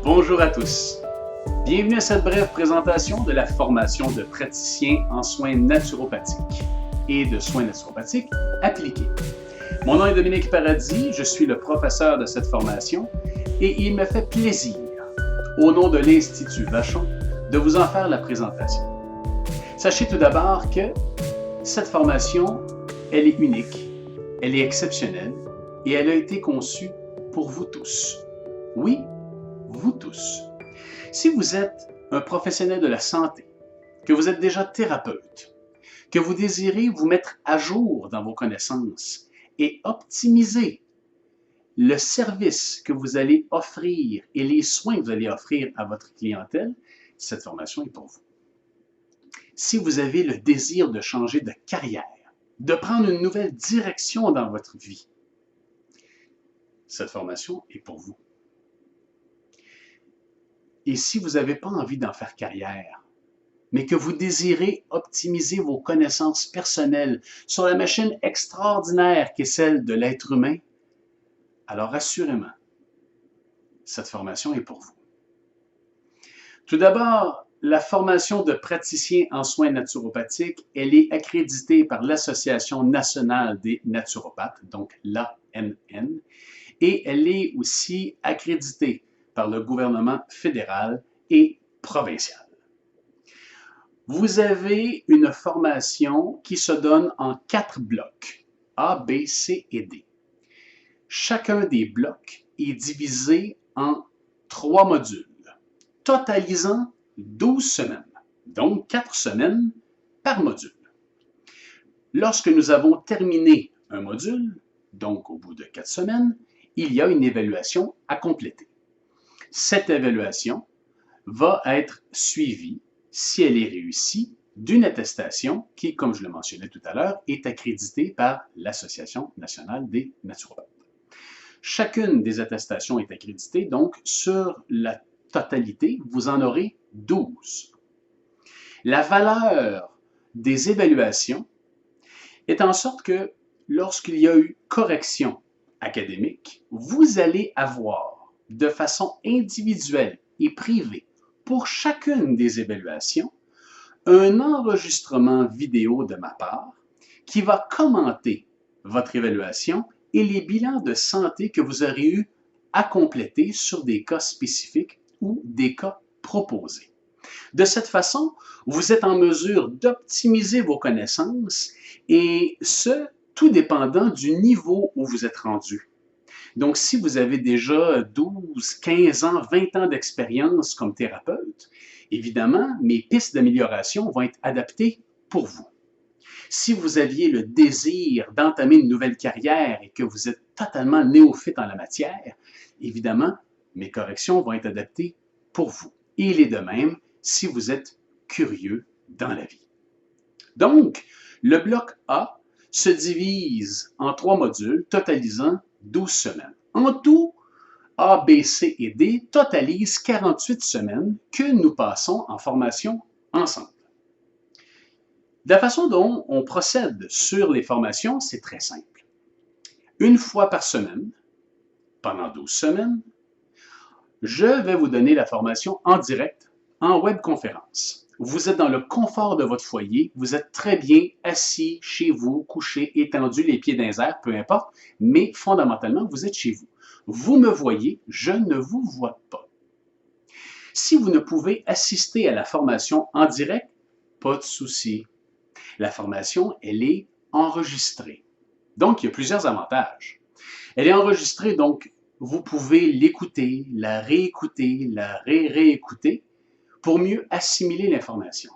Bonjour à tous. Bienvenue à cette brève présentation de la formation de praticien en soins naturopathiques et de soins naturopathiques appliqués. Mon nom est Dominique Paradis, je suis le professeur de cette formation et il me fait plaisir, au nom de l'Institut Vachon, de vous en faire la présentation. Sachez tout d'abord que cette formation, elle est unique, elle est exceptionnelle et elle a été conçue pour vous tous. Oui, vous tous. Si vous êtes un professionnel de la santé, que vous êtes déjà thérapeute, que vous désirez vous mettre à jour dans vos connaissances et optimiser le service que vous allez offrir et les soins que vous allez offrir à votre clientèle, cette formation est pour vous. Si vous avez le désir de changer de carrière, de prendre une nouvelle direction dans votre vie, cette formation est pour vous. Et si vous n'avez pas envie d'en faire carrière, mais que vous désirez optimiser vos connaissances personnelles sur la machine extraordinaire qu'est celle de l'être humain, alors assurément, cette formation est pour vous. Tout d'abord, la formation de praticien en soins naturopathiques, elle est accréditée par l'Association nationale des naturopathes, donc l'ANN, et elle est aussi accréditée par le gouvernement fédéral et provincial. Vous avez une formation qui se donne en 4 blocs, A, B, C et D. Chacun des blocs est divisé en 3 modules, totalisant 12 semaines, donc 4 semaines par module. Lorsque nous avons terminé un module, donc au bout de 4 semaines, il y a une évaluation à compléter. Cette évaluation va être suivie, si elle est réussie, d'une attestation qui, comme je le mentionnais tout à l'heure, est accréditée par l'Association nationale des naturopathes. Chacune des attestations est accréditée, donc sur la totalité, vous en aurez 12. La valeur des évaluations est en sorte que lorsqu'il y a eu correction académique, vous allez avoir de façon individuelle et privée pour chacune des évaluations un enregistrement vidéo de ma part qui va commenter votre évaluation et les bilans de santé que vous aurez eu à compléter sur des cas spécifiques ou des cas proposés. De cette façon, vous êtes en mesure d'optimiser vos connaissances et ce, tout dépendant du niveau où vous êtes rendu. Donc, si vous avez déjà 12, 15 ans, 20 ans d'expérience comme thérapeute, évidemment, mes pistes d'amélioration vont être adaptées pour vous. Si vous aviez le désir d'entamer une nouvelle carrière et que vous êtes totalement néophyte en la matière, évidemment, mes corrections vont être adaptées pour vous. Et il est de même si vous êtes curieux dans la vie. Donc, le bloc A se divise en 3 modules, totalisant 12 semaines. En tout, A, B, C et D totalisent 48 semaines que nous passons en formation ensemble. La façon dont on procède sur les formations, c'est très simple. Une fois par semaine, pendant 12 semaines, je vais vous donner la formation en direct, en webconférence. Vous êtes dans le confort de votre foyer, vous êtes très bien assis chez vous, couché, étendu, les pieds dans les airs, peu importe, mais fondamentalement, vous êtes chez vous. Vous me voyez, je ne vous vois pas. Si vous ne pouvez assister à la formation en direct, pas de souci. La formation, elle est enregistrée. Donc, il y a plusieurs avantages. Elle est enregistrée, donc vous pouvez l'écouter, la réécouter, la réécouter pour mieux assimiler l'information.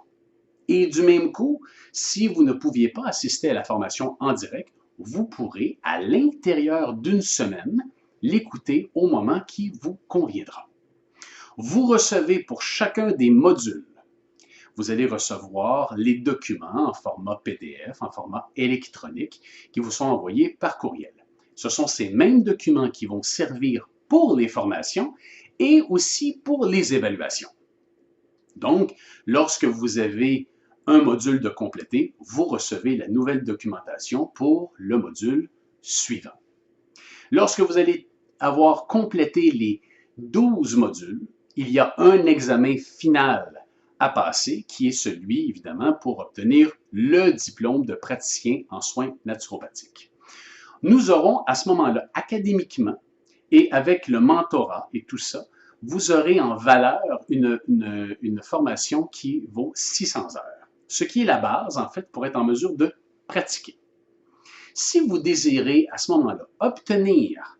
Et du même coup, si vous ne pouviez pas assister à la formation en direct, vous pourrez, à l'intérieur d'une semaine, l'écouter au moment qui vous conviendra. Vous recevez pour chacun des modules, vous allez recevoir les documents en format PDF, en format électronique, qui vous sont envoyés par courriel. Ce sont ces mêmes documents qui vont servir pour les formations et aussi pour les évaluations. Donc, lorsque vous avez un module de compléter, vous recevez la nouvelle documentation pour le module suivant. Lorsque vous allez avoir complété les 12 modules, il y a un examen final à passer, qui est celui, évidemment, pour obtenir le diplôme de praticien en soins naturopathiques. Nous aurons à ce moment-là, académiquement, et avec le mentorat et tout ça, vous aurez en valeur une formation qui vaut 600 heures, ce qui est la base, en fait, pour être en mesure de pratiquer. Si vous désirez, à ce moment-là, obtenir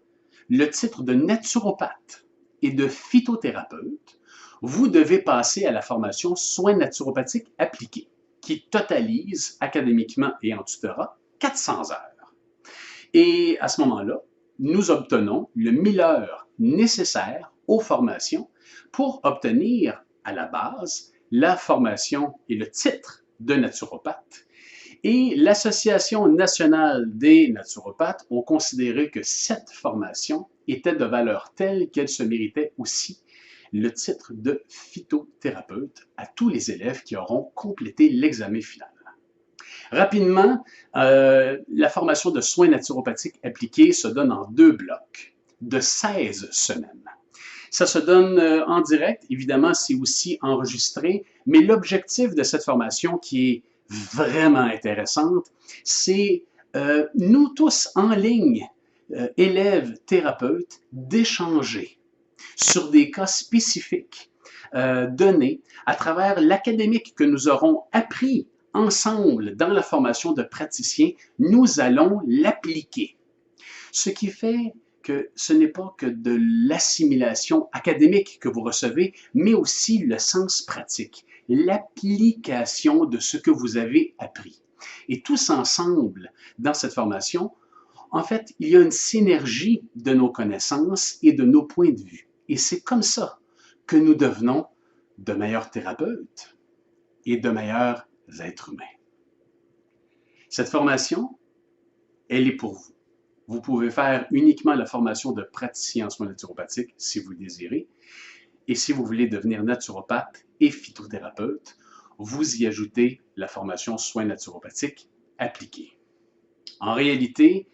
le titre de naturopathe et de phytothérapeute, vous devez passer à la formation soins naturopathiques appliqués, qui totalise académiquement et en tutorat 400 heures. Et à ce moment-là, nous obtenons le 1000 heures nécessaires aux formations pour obtenir à la base la formation et le titre de naturopathe. Et l'Association nationale des naturopathes ont considéré que cette formation était de valeur telle qu'elle se méritait aussi le titre de phytothérapeute à tous les élèves qui auront complété l'examen final. Rapidement, la formation de soins naturopathiques appliqués se donne en 2 blocs de 16 semaines. Ça se donne en direct, évidemment, c'est aussi enregistré, mais l'objectif de cette formation qui est vraiment intéressante, c'est nous tous en ligne, élèves, thérapeutes, d'échanger sur des cas spécifiques donnés à travers l'académique que nous aurons appris ensemble dans la formation de praticien, nous allons l'appliquer. Ce qui fait que ce n'est pas que de l'assimilation académique que vous recevez, mais aussi le sens pratique, l'application de ce que vous avez appris. Et tous ensemble, dans cette formation, en fait, il y a une synergie de nos connaissances et de nos points de vue. Et c'est comme ça que nous devenons de meilleurs thérapeutes et de meilleurs êtres humains. Cette formation, elle est pour vous. Vous pouvez faire uniquement la formation de praticien en soins naturopathiques si vous le désirez. Et si vous voulez devenir naturopathe et phytothérapeute, vous y ajoutez la formation soins naturopathiques appliqués. En réalité,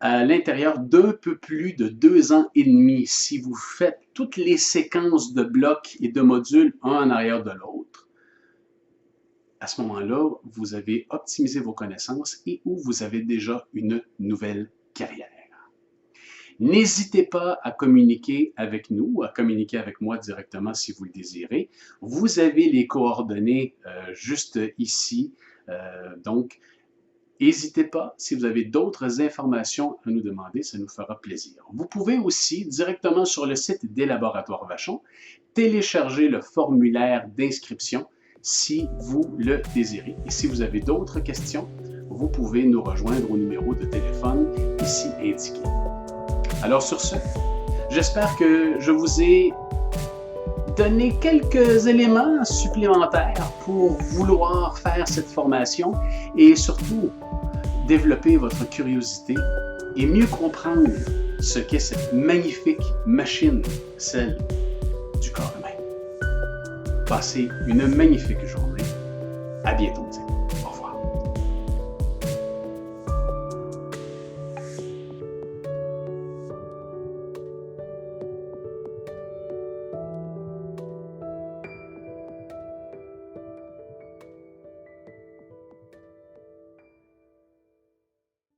à l'intérieur d'un peu plus de 2 ans et demi, si vous faites toutes les séquences de blocs et de modules un en arrière de l'autre, à ce moment-là, vous avez optimisé vos connaissances et où vous avez déjà une nouvelle carrière. N'hésitez pas à communiquer avec nous, à communiquer avec moi directement si vous le désirez. Vous avez les coordonnées juste ici. Donc, n'hésitez pas, si vous avez d'autres informations à nous demander, ça nous fera plaisir. Vous pouvez aussi, directement sur le site des Laboratoires Vachon, télécharger le formulaire d'inscription si vous le désirez. Et si vous avez d'autres questions, vous pouvez nous rejoindre au numéro de téléphone ici indiqué. Alors sur ce, j'espère que je vous ai donné quelques éléments supplémentaires pour vouloir faire cette formation et surtout développer votre curiosité et mieux comprendre ce qu'est cette magnifique machine, celle du corps humain. Passez une magnifique journée. À bientôt.